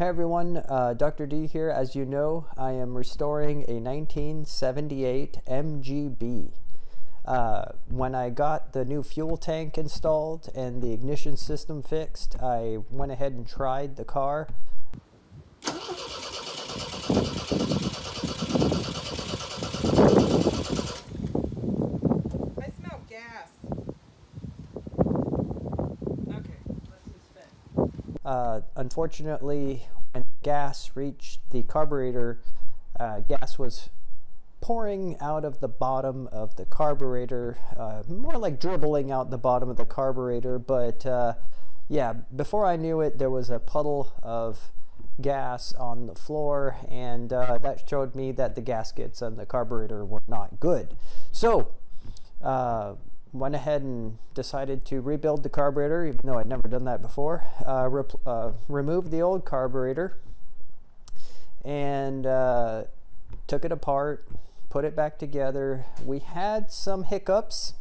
Hey everyone, Dr. D here. As you know, I am restoring a 1978 MGB. When I got the new fuel tank installed and the ignition system fixed, I went ahead and tried the car. I smell gas. Okay, let's just spin. Unfortunately, when gas reached the carburetor, gas was pouring out of the bottom of the carburetor, more like dribbling out the bottom of the carburetor. But yeah, before I knew it, there was a puddle of gas on the floor, and that showed me that the gaskets on the carburetor were not good. So went ahead and decided to rebuild the carburetor, even though I'd never done that before. Removed the old carburetor and took it apart, put it back together. We had some hiccups.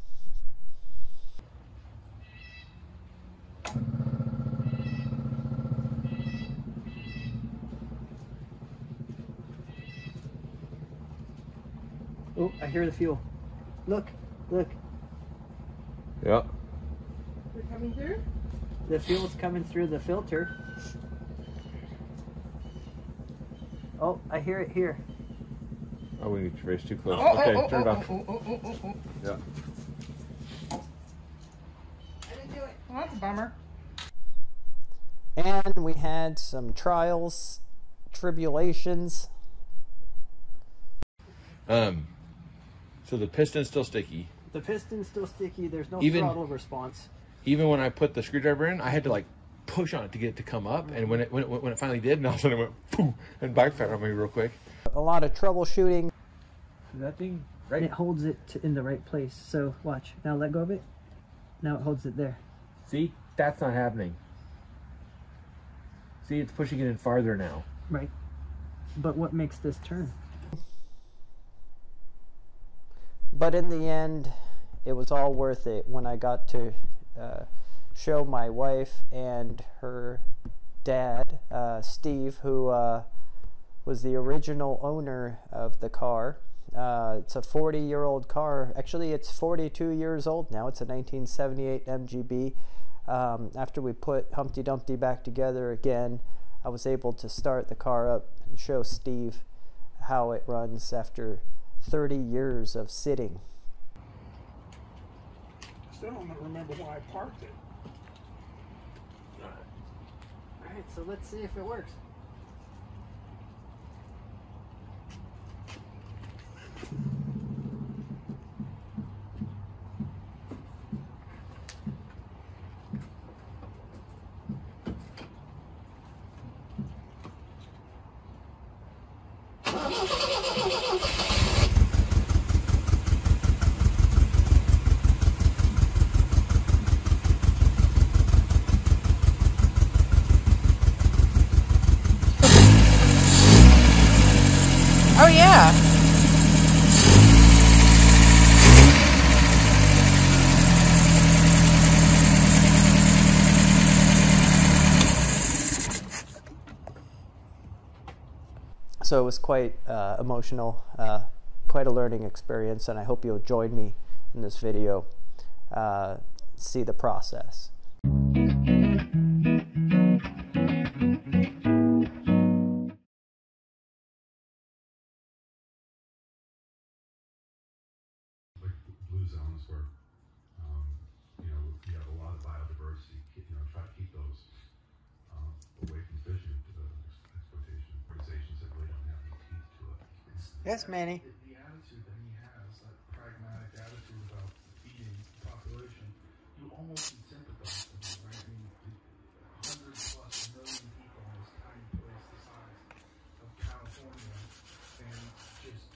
Oh, I hear the fuel. Look, look. Yep. They're coming through? The fuel's coming through the filter. Oh, I hear it here. Oh, we need to race too close. Oh, Okay, oh, turn it oh, off. oh. Yeah. I didn't do it. Well, that's a bummer. And we had some trials, tribulations. So the piston's still sticky. The piston's still sticky. There's no throttle response. Even when I put the screwdriver in, I had to like push on it to get it to come up. And when it finally did, and all of a sudden it went poof and backfired on me real quick. A lot of troubleshooting. That thing, right? It holds it in the right place. So watch. Now let go of it. Now it holds it there. See, that's not happening. See, it's pushing it in farther now. Right. But what makes this turn? But in the end, it was all worth it when I got to show my wife and her dad, Steve, who was the original owner of the car. It's a 40-year-old car. Actually, it's 42 years old now. It's a 1978 MGB. After we put Humpty Dumpty back together again, I was able to start the car up and show Steve how it runs after 30 years of sitting. Still don't remember why I parked it. Alright, so let's see if it works. Oh, yeah. So it was quite emotional, quite a learning experience, and I hope you'll join me in this video, see the process. Blue zones where, you have a lot of biodiversity, try to keep those away from fishing to the exploitation. Organizations that really don't have any teeth to it. Yes, Manny. The attitude that he has, that pragmatic attitude about feeding the population, you almost sympathize with him, right? I mean, 100+ million people in this tiny place the size of California, and just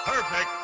Perfect.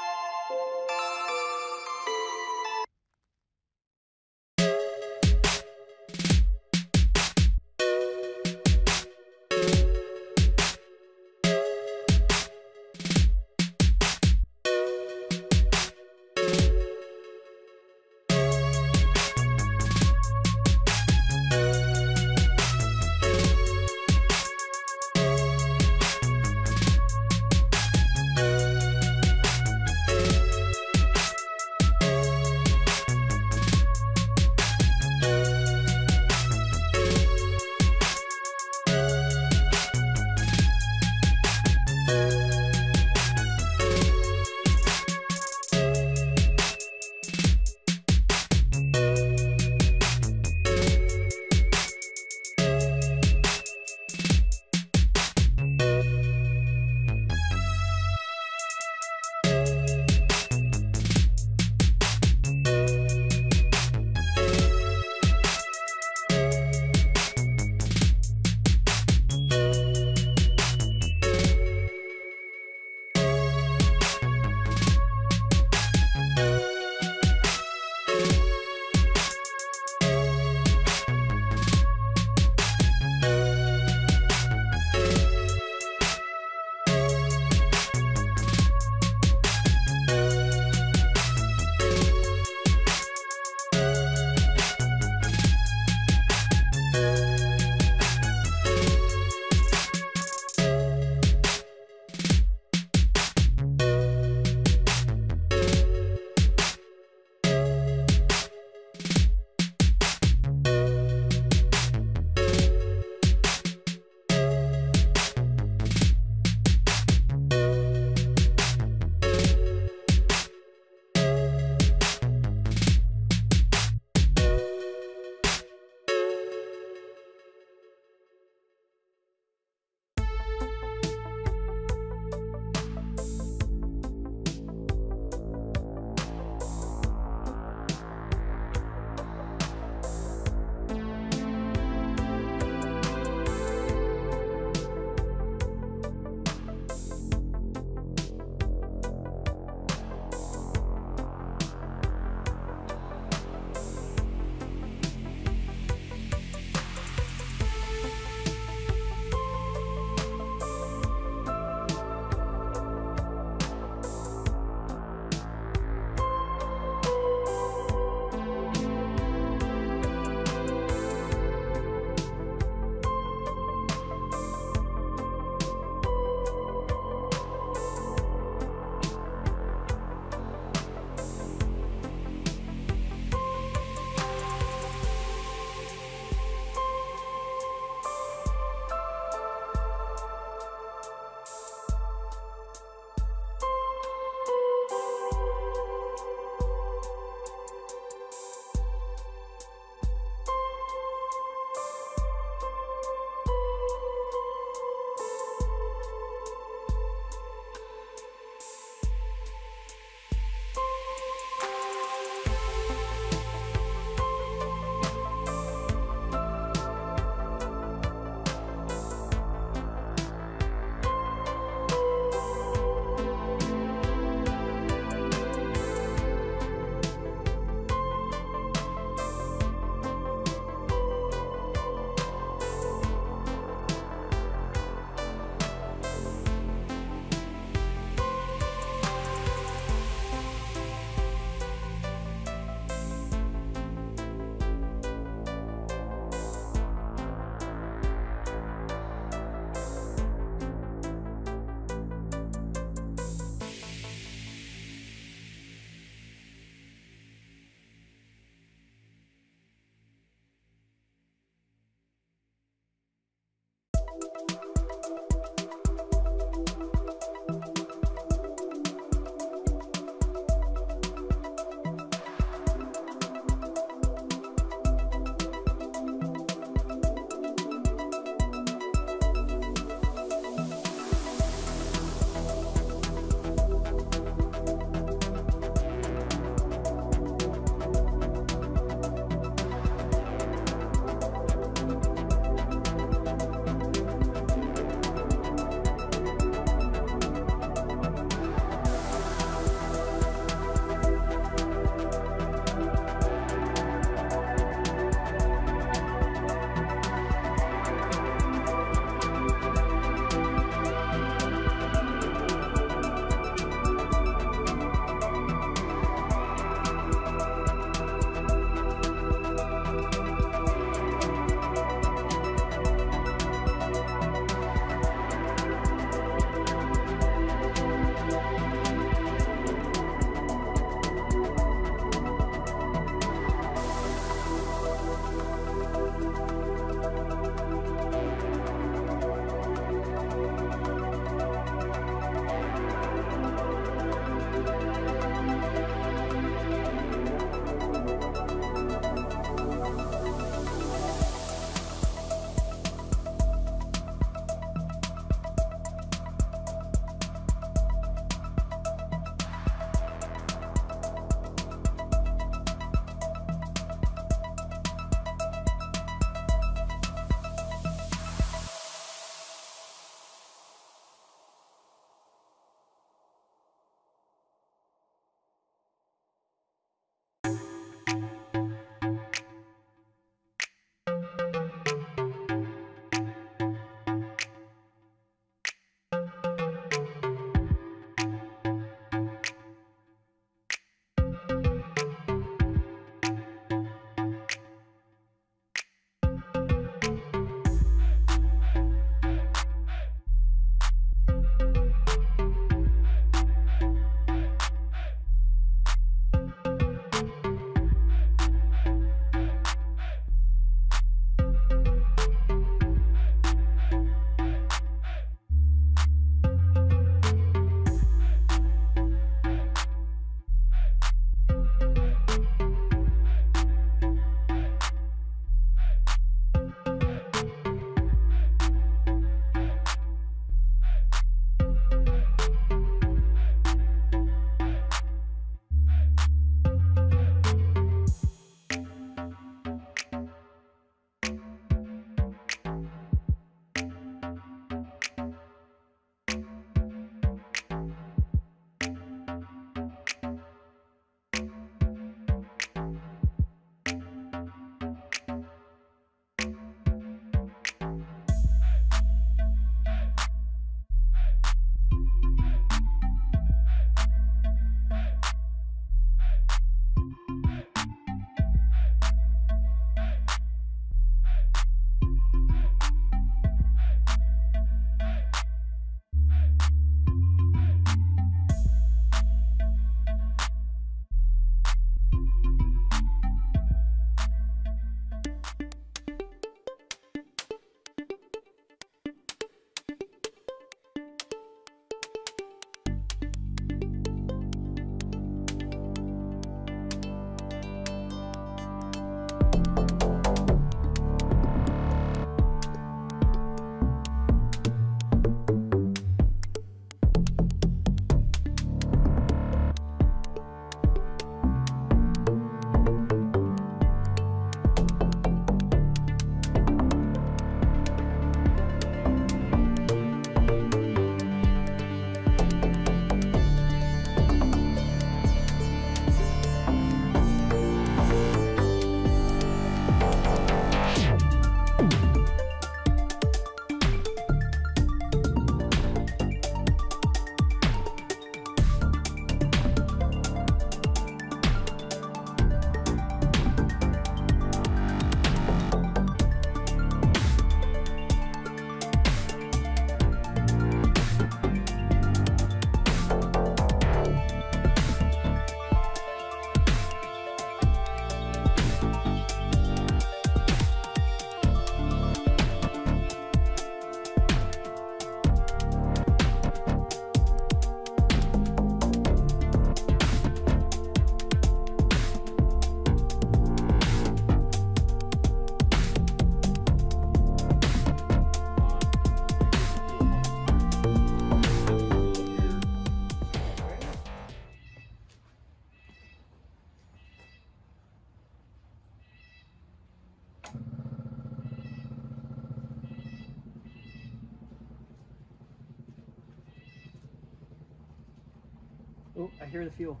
Oh, I hear the fuel.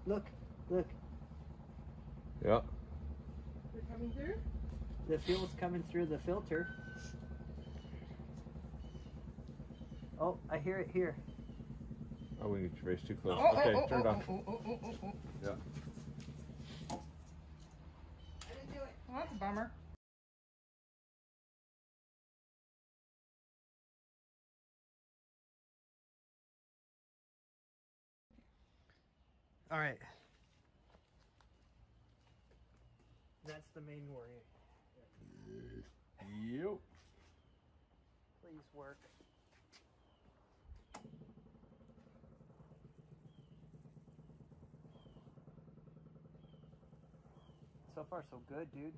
Look, look. Yeah. They're coming through? The fuel's coming through the filter. Oh, I hear it here. Oh, we need to race too close. Oh, Okay, oh, turn it oh, off. oh, oh, oh, oh, oh. Yeah. I didn't do it. Well, that's a bummer. All right. That's the main worry. Yep. Please work. So far, so good, dude.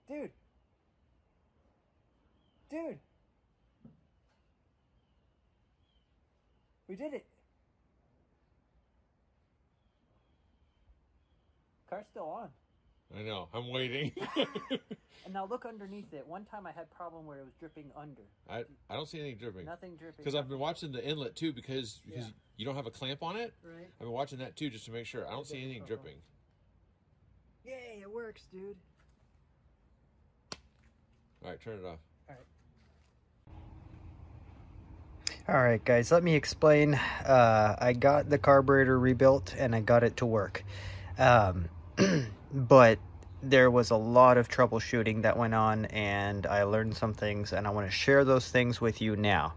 Dude. Dude. We did it. Car's still on. I know. I'm waiting. And now look underneath it. One time I had problem where it was dripping under. I don't see anything dripping. Nothing dripping. Because I've been watching the inlet too, because Yeah. you don't have a clamp on it. Right. I've been watching that too, just to make sure. I don't see anything dripping. Yay, it works, dude. All right, turn it off. All right, guys, let me explain. I got the carburetor rebuilt and I got it to work. But there was a lot of troubleshooting that went on, and I learned some things, and I want to share those things with you now.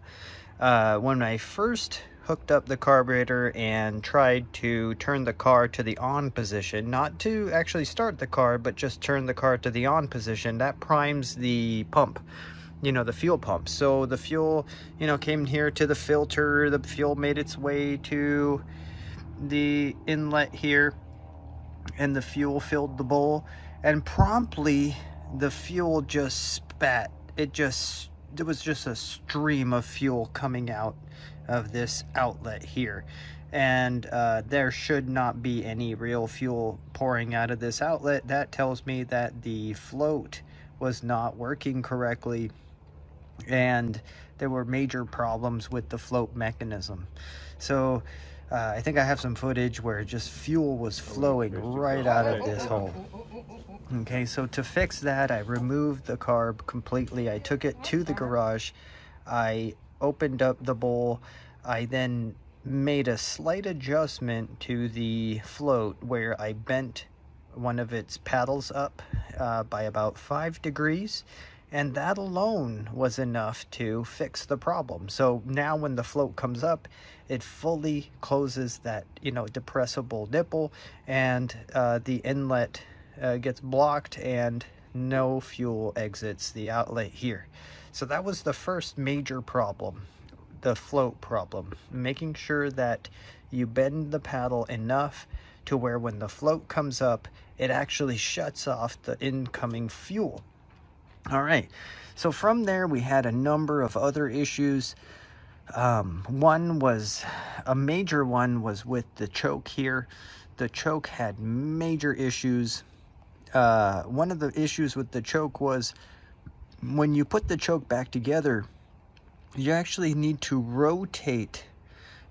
When I first hooked up the carburetor and tried to turn the car to the on position, not to actually start the car, but just turn the car to the on position, that primes the pump, you know, the fuel pump. So the fuel, you know, came here to the filter, the fuel made its way to the inlet here, and the fuel filled the bowl, and promptly the fuel just spat. It was just a stream of fuel coming out of this outlet here, and there should not be any real fuel pouring out of this outlet. That tells me that the float was not working correctly, and there were major problems with the float mechanism. So I think I have some footage where just fuel was flowing right out of this hole. Okay, so to fix that, I removed the carb completely. I took it to the garage. I opened up the bowl. I then made a slight adjustment to the float where I bent one of its paddles up by about 5 degrees. And that alone was enough to fix the problem. So now when the float comes up, it fully closes that, you know, depressible nipple, and the inlet gets blocked and no fuel exits the outlet here. So that was the first major problem, the float problem. Making sure that you bend the paddle enough to where when the float comes up, it actually shuts off the incoming fuel. All right, so from there we had a number of other issues. A major one was with the choke here. The choke had major issues. One of the issues with the choke was when you put the choke back together, you actually need to rotate.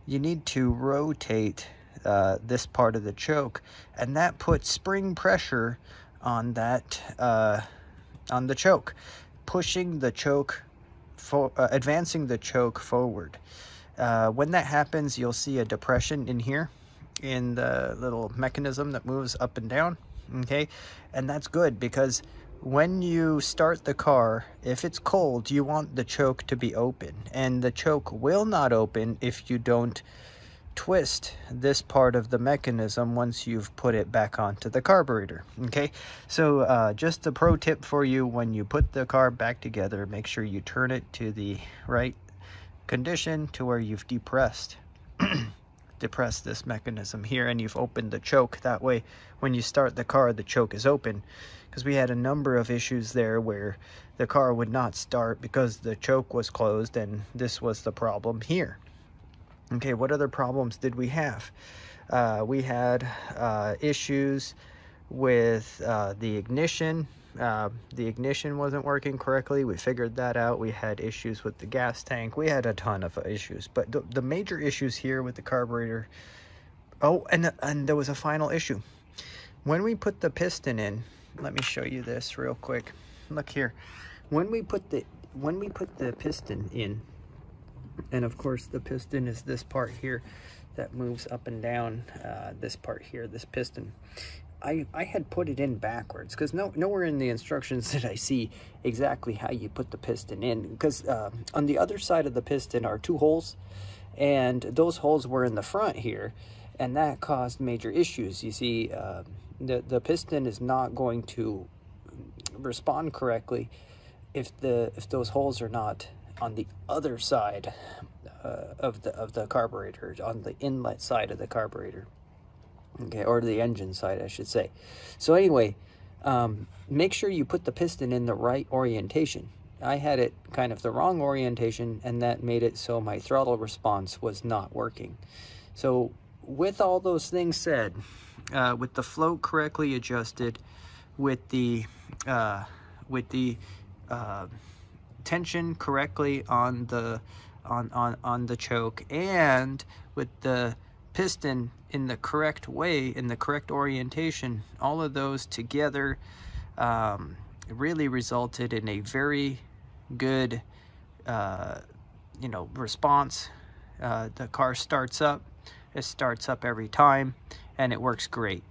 You need to rotate this part of the choke, and that puts spring pressure on that on the choke, pushing the choke advancing the choke forward. When that happens, you'll see a depression in here in the little mechanism that moves up and down. Okay, and that's good, because when you start the car, if it's cold, you want the choke to be open, and the choke will not open if you don't twist this part of the mechanism once you've put it back onto the carburetor. Okay, so just a pro tip for you: when you put the car back together, make sure you turn it to the right condition to where you've depressed this mechanism here, and you've opened the choke. That way when you start the car, the choke is open, because we had a number of issues there where the car would not start because the choke was closed, and this was the problem here. Okay, what other problems did we have? We had issues with the ignition. The ignition wasn't working correctly. We figured that out. We had issues with the gas tank. We had a ton of issues, but the major issues here with the carburetor. Oh, and there was a final issue. When we put the piston in, let me show you this real quick. Look here. When we put the piston in, and of course the piston is this part here that moves up and down, this part here, this piston. I had put it in backwards because nowhere in the instructions did I see exactly how you put the piston in, because on the other side of the piston are 2 holes, and those holes were in the front here, and that caused major issues. You see, the piston is not going to respond correctly if those holes are not on the other side of the carburetor, on the inlet side of the carburetor. Okay, or the engine side, I should say. So anyway, make sure you put the piston in the right orientation. I had it kind of the wrong orientation, and that made it so my throttle response was not working. So with all those things said, with the float correctly adjusted, with the tension correctly on the choke, and with the piston in the correct way, in the correct orientation, all of those together really resulted in a very good response. The car starts up. It starts up every time, and it works great.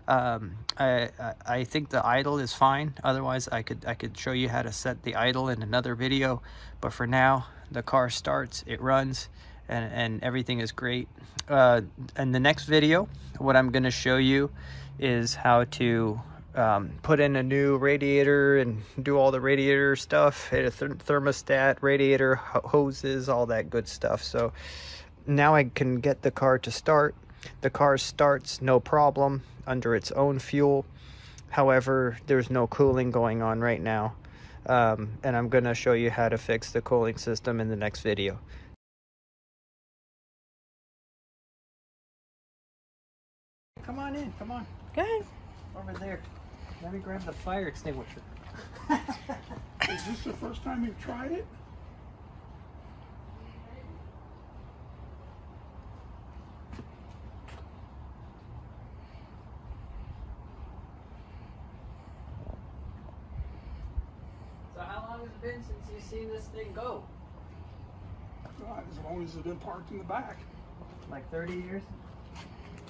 I think the idle is fine. Otherwise, I could show you how to set the idle in another video, but for now, the car starts, it runs, and everything is great. In the next video, what I'm going to show you is how to put in a new radiator and do all the radiator stuff, a thermostat, radiator hoses, all that good stuff. So now I can get the car to start. The car starts no problem under its own fuel. However, there's no cooling going on right now. And I'm going to show you how to fix the cooling system in the next video. Come on in, come on. Go ahead. Over there. Let me grab the fire extinguisher. Is this the first time you've tried it? So how long has it been since you've seen this thing go? God, as long as it's been parked in the back. Like 30 years?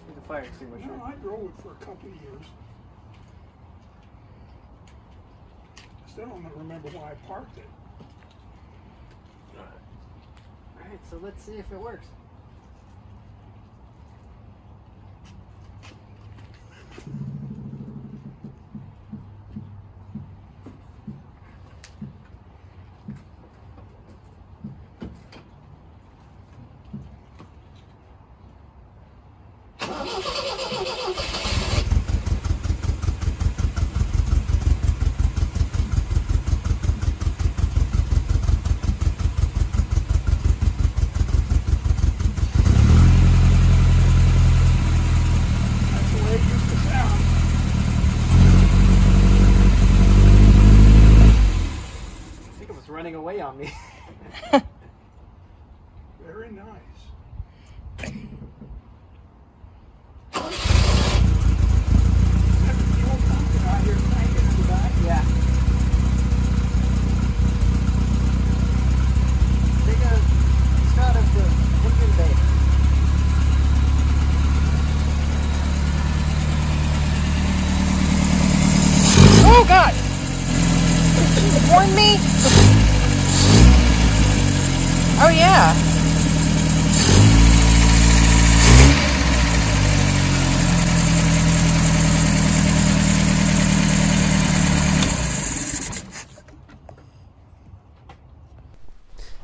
With the fire extinguisher. No, I drove it for a couple of years. Still don't remember why I parked it. Alright, so let's see if it works. Running away on me. Very nice. Yeah. Take a shot of the engine bay. Oh God! It warned me. Oh yeah.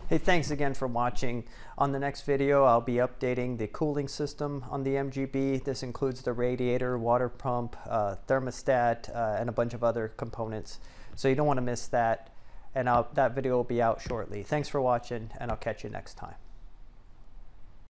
Hey, thanks again for watching. On the next video, I'll be updating the cooling system on the MGB. This includes the radiator, water pump, thermostat, and a bunch of other components. So you don't want to miss that. And that video will be out shortly. Thanks for watching, and I'll catch you next time.